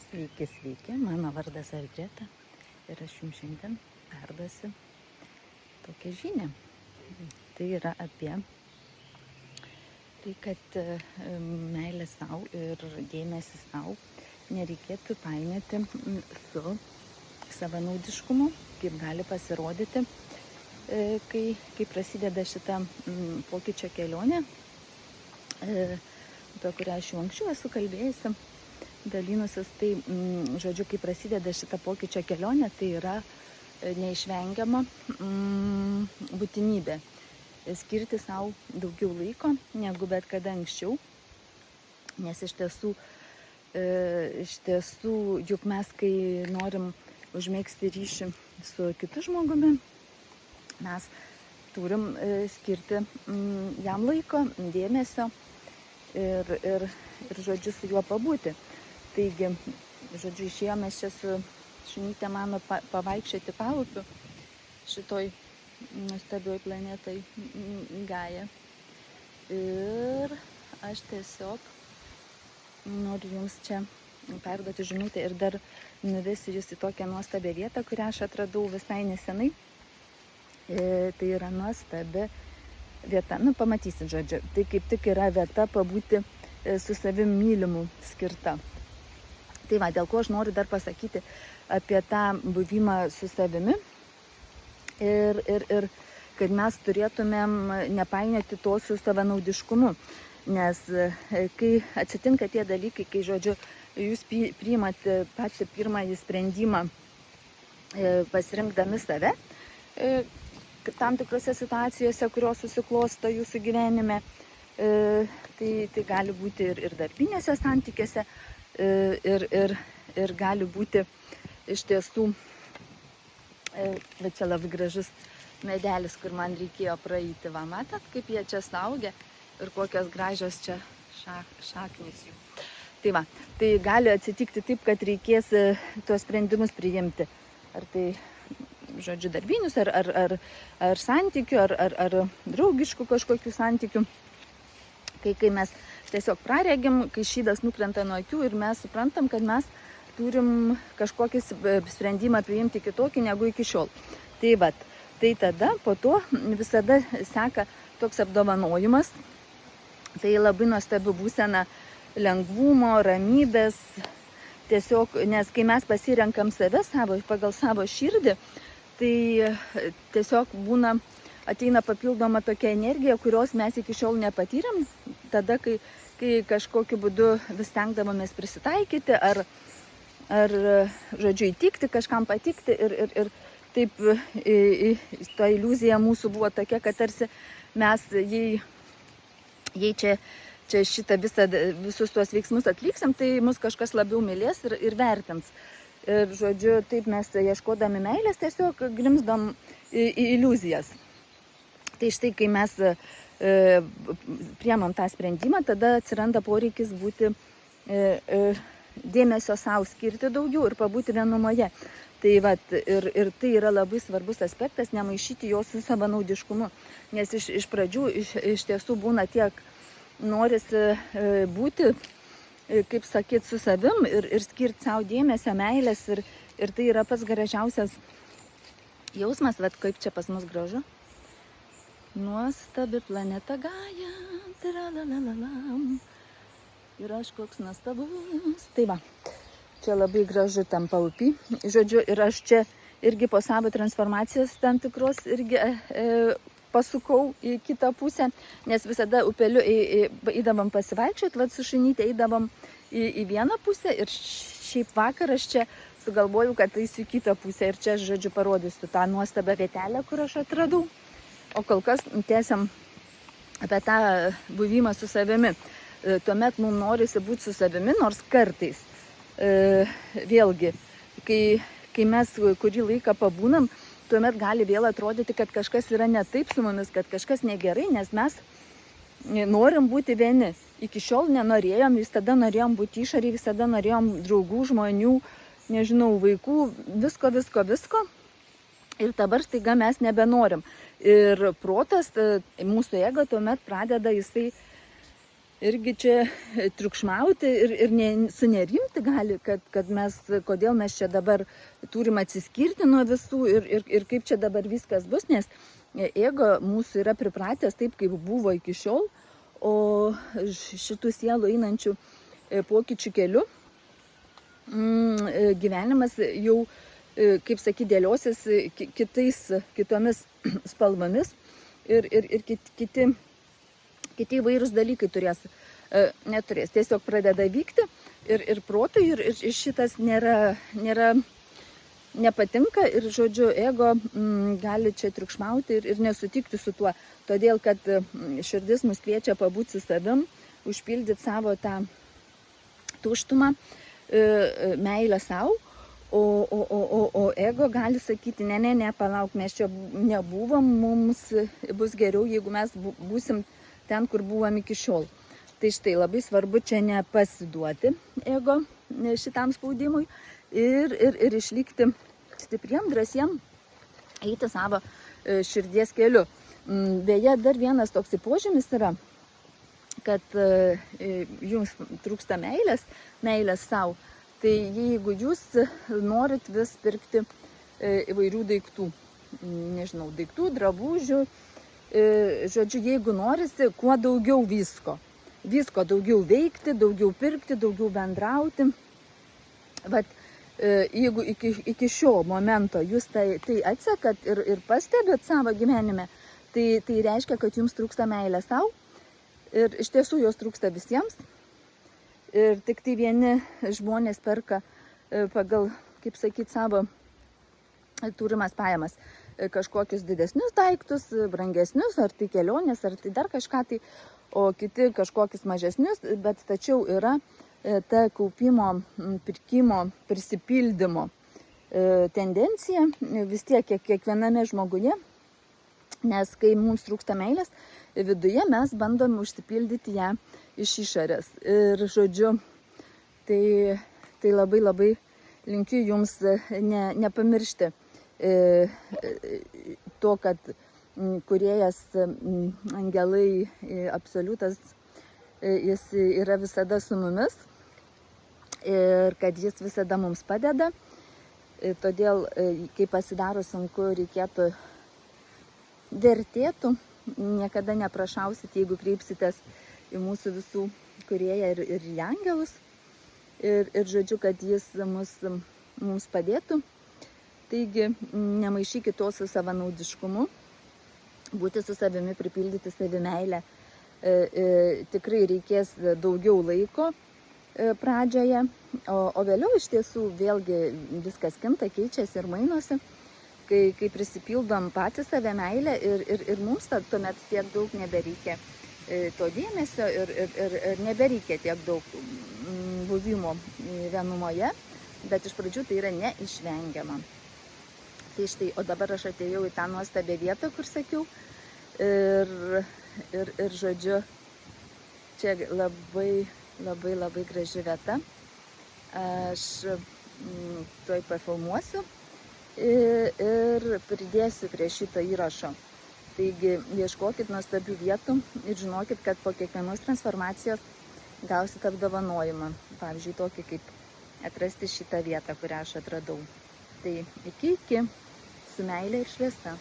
Sveiki, sveiki, mano vardas Algreta ir aš jums šiandien perduosiu tokią žinią. Tai yra apie tai, kad meilė savo ir dėmesį savo nereikėtų painioti su savanaudiškumu, kaip gali pasirodyti, kai prasideda šita pokyčio kelionė, apie kurią aš jau anksčiau esu kalbėjusi. Dalinusis, tai, žodžiu, kai prasideda šita pokyčio kelionė, tai yra neišvengiama būtinybė skirti savo daugiau laiko negu bet kada anksčiau, nes iš tiesų, juk mes, kai norim užmėgsti ryšį su kitu žmogumi, mes turim skirti jam laiko, dėmesio ir žodžiu, su juo pabūti. Taigi, žodžiu, išėjome čia su šunytė mano pavaikščioti paupiu šitoj nuostabioj planetai Gaja. Ir aš tiesiog noriu jums čia perduoti žinutę ir dar nuvesiu jūs į tokią nuostabią vietą, kurią aš atradau visai nesenai. Tai yra nuostabi vieta, pamatysit, žodžiu, tai kaip tik yra vieta pabūti su savim mylimu skirta. Tai va, dėl ko aš noriu dar pasakyti apie tą buvimą su savimi ir kad mes turėtumėm nepainioti to su savanaudiškumu. Nes kai atsitinka tie dalykai, kai, žodžiu, jūs priimate patį pirmąjį sprendimą pasirinkdami save, tam tikrose situacijose, kurios susiklosto jūsų gyvenime, tai gali būti ir darbinėse santykiuose, ir gali būti iš tiesų, bet čia labai gražus medelis, kur man reikėjo praeiti. Va, matot, kaip jie čia staugia ir kokios gražios čia šaknys jų. Tai va, tai gali atsitikti taip, kad reikės tuos sprendimus priimti. Ar tai, žodžiu, darbinius, ar santykių, ar draugiškų kažkokių santykių. Kai mes tiesiog praregim, kai šydas nukrenta nuo akių ir mes suprantam, kad mes turim kažkokį sprendimą priimti kitokį negu iki šiol. Tai vat, tai tada po to visada seka toks apdovanojimas. Tai labai nuostabi būsena lengvumo, ramybės. Tiesiog, nes kai mes pasirenkam save pagal savo širdį, tai tiesiog ateina papildoma tokia energija, kurios mes iki šiol nepatyrėm, tada, kai kažkokiu būdu vis stengdavomės prisitaikyti, ar žodžiu, įtikti, kažkam patikti. Ir taip ta iliuzija mūsų buvo tokia, kad tarsi mes, jei čia visus tuos veiksmus atliksim, tai mus kažkas labiau mylės ir vertins. Ir, žodžiu, taip mes ieškodami meilės tiesiog grimzdom į iliuzijas. Tai štai, kai mes priemam tą sprendimą, tada atsiranda poreikis būti dėmesio savo skirti daugiau ir pabūti vienumoje. Tai vat, ir tai yra labai svarbus aspektas, nemaišyti jo su savanaudiškumu. Nes iš pradžių iš tiesų būna tiek norisi būti, kaip sakyt, su savim ir skirti savo dėmesio, meilės. Ir tai yra pats gražiausias jausmas, vat, kaip čia pas mus gražu. Nuostabi planeta Gaja, ir aš koks nuostabus. Tai va, čia labai gražu tam paupy. Žodžiu, ir aš čia irgi po savo transformacijos tam tikros irgi pasukau į kitą pusę, nes visada upeliu eidavom pasivaikščioti, vat su šunytė eidavom į vieną pusę ir šiaip vakar aš čia sugalvojau, kad eisiu į kitą pusę ir čia, žodžiu, parodysiu tą nuostabę vietelę, kur aš atradau. O kol kas tęsiam apie tą buvimą su savimi. Tuomet mums norisi būti su savimi, nors kartais, vėlgi, kai mes kurį laiką pabūnam, tuomet gali vėl atrodyti, kad kažkas yra ne taip su mumis, kad kažkas negerai, nes mes norim būti vieni. Iki šiol nenorėjom, visada norėjom būti išorėje, visada norėjom draugų, žmonių, nežinau, vaikų, visko. Ir dabar staiga mes nebenorim. Ir protas, mūsų ego tuomet pradeda jisai irgi čia triukšmauti ir sunerimti gali, kad mes, kodėl mes čia dabar turim atsiskirti nuo visų ir kaip čia dabar viskas bus, nes ego mūsų yra pripratęs taip, kaip buvo iki šiol, o šitų sielų einančių pokyčių keliu gyvenimas jau, kaip sakyti, dėliosis kitomis spalvomis ir kiti įvairūs dalykai neturės. Tiesiog pradeda vykti ir protui ir šitas nepatinka ir, žodžiu, ego gali čia triukšmauti ir nesutikti su tuo. Todėl, kad širdis mus kviečia pabūti su savim, užpildyti savo tą tuštumą, meilę savo, o ego gali sakyti, ne, palauk, mes čia nebuvom, mums bus geriau, jeigu mes būsim ten, kur buvom iki šiol. Tai štai labai svarbu čia nepasiduoti ego šitam spaudimui ir išlikti stipriem, drąsiem, eiti savo širdies keliu. Beje, dar vienas toks požymis yra, kad jums trūksta meilės savo, tai jeigu jūs norit vis pirkti įvairių daiktų, nežinau, daiktų, drabužių, žodžiu, jeigu norisi kuo daugiau visko daugiau veikti, daugiau pirkti, daugiau bendrauti, bet jeigu iki šio momento jūs tai atsekat ir pastebėt savo gyvenime, tai reiškia, kad jums trūksta meilės savo ir iš tiesų jos trūksta visiems. Ir tik tai vieni žmonės perka pagal, kaip sakyti, savo turimas pajamas kažkokius didesnius daiktus, brangesnius, ar tai kelionės, ar tai dar kažką, o kiti kažkokius mažesnius, bet tačiau yra ta kaupimo, pirkimo, prisipildymo tendencija vis tiek kiekviename žmoguje, nes kai mums trūksta meilės, viduje mes bandom užsipildyti ją iš išorės. Ir žodžiu, tai labai linkiu jums nepamiršti to, kad kūrėjas, angelai, absoliutas, jis yra visada su mumis ir kad jis visada mums padeda. Todėl, kai pasidaro sunku, vertėtų, niekada neprašausit, jeigu kreipsitės į mūsų visų kūrėją ir į angelus. Ir žodžiu, kad jis mums padėtų. Taigi, nemaišykit to su savanaudiškumu, būti su savimi, pripildyti savimeilę. Tikrai reikės daugiau laiko pradžioje, o vėliau iš tiesų vėlgi viskas kinta, keičiasi ir mainosi. Kai prisipildom patys save meilę ir mums tuomet tiek daug nebereikia to dėmesio ir nebereikia tiek daug buvimo vienumoje, bet iš pradžių tai yra neišvengiama. Tai štai, o dabar aš atėjau į tą nuostabią vietą, kur sakiau, ir žodžiu, čia labai graži vieta. Aš tuoj pafilmuosiu ir pridėsiu prie šito įrašo. Taigi, ieškokit nuostabių vietų ir žinokit, kad po kiekvienos transformacijos gausit apdovanojimą. Pavyzdžiui, tokį kaip atrasti šitą vietą, kurią aš atradau. Tai iki, su meilė ir šviesa.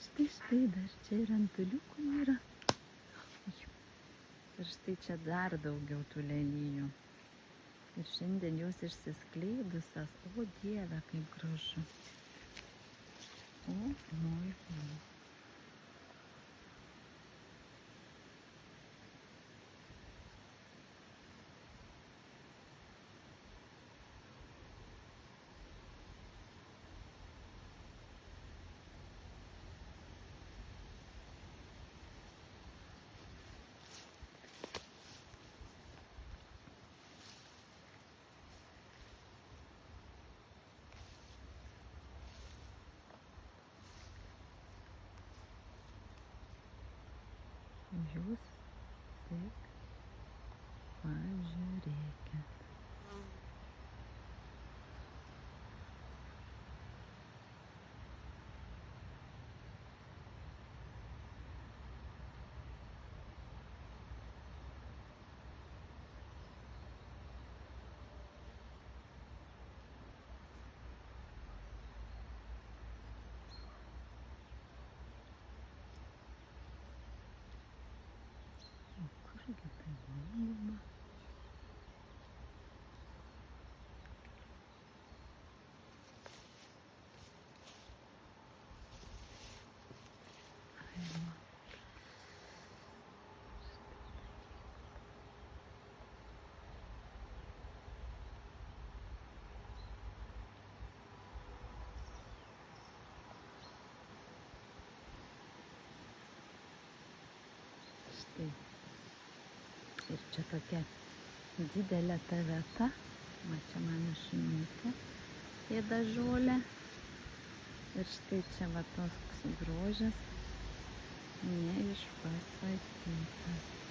Štai, dar čia ir antuliukų yra. Ir štai čia dar daugiau tų lelijų. Ir šiandien jos išsiskleidusios. O Dieve, kaip gražu. O. Jūs tik pažiūrėkit. Ir čia tokia didelė ta vieta. Va čia mano šuniukė ėda žolę. Ir štai čia va toks grožis neišpasakytas.